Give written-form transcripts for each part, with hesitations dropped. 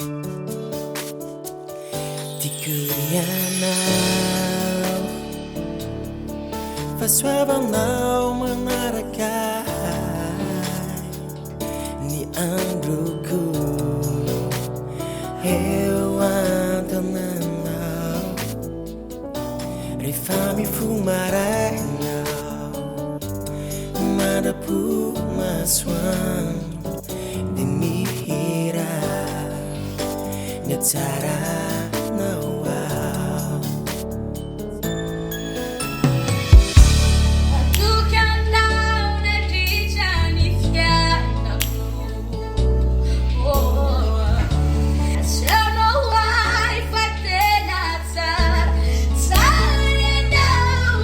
Di kurianau fahasoavanao manarakai ny androko eo an-tananao rehefa mifoha marainao mandapo masoandro dia mihira ny hatsaranao ao. Atoky anao nandritra ny fiainako. Asanao ay fa tena tsara, tsara ianao.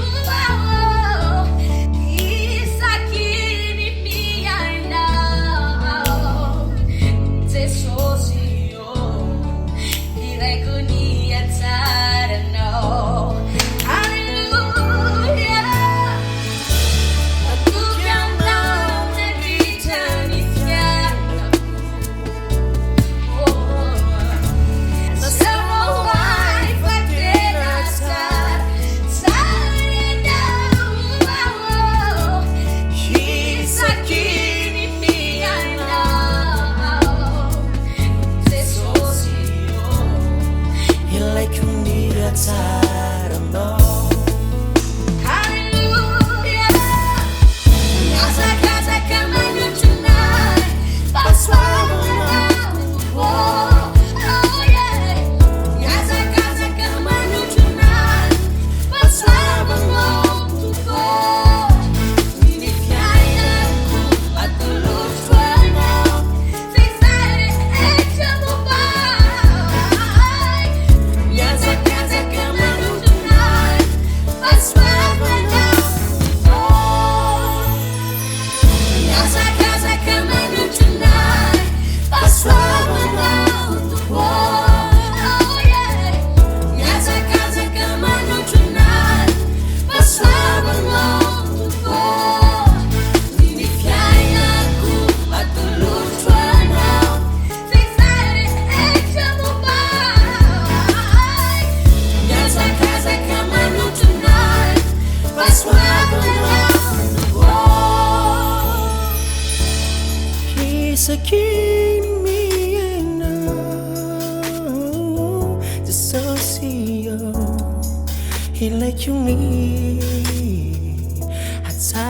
Isaky ny miainao. Jesosy io, ilaiko ny hatsaranao. Hallelujah. Atoky anao nandritra ny fiainako. Asanao ay fa tena tsara, tsara ianao. Isaky ny miainao. Jesosy io, ilaiko ny hatsaranao. hallelujah. Mihazakazaka manotrona fahasoavanao. Oh yeah. Mihazakazaka manotrona fahasoavanao. Ny fiainako atolotra anao. Zay rehetra mobay. Mihazakazaka manotrona fahasoavanao. Mihazakazaka manotrona fahasoavanao. Oh yeah. Mihazakazaka manotrona fahasoavanao. Ny fiainako atolotra anao. Zay rehetra mobay. Mihazakazaka manotrona fahasoavanao. Isaky ny miainao Jesosy io, ilaiko ny hatsaranao.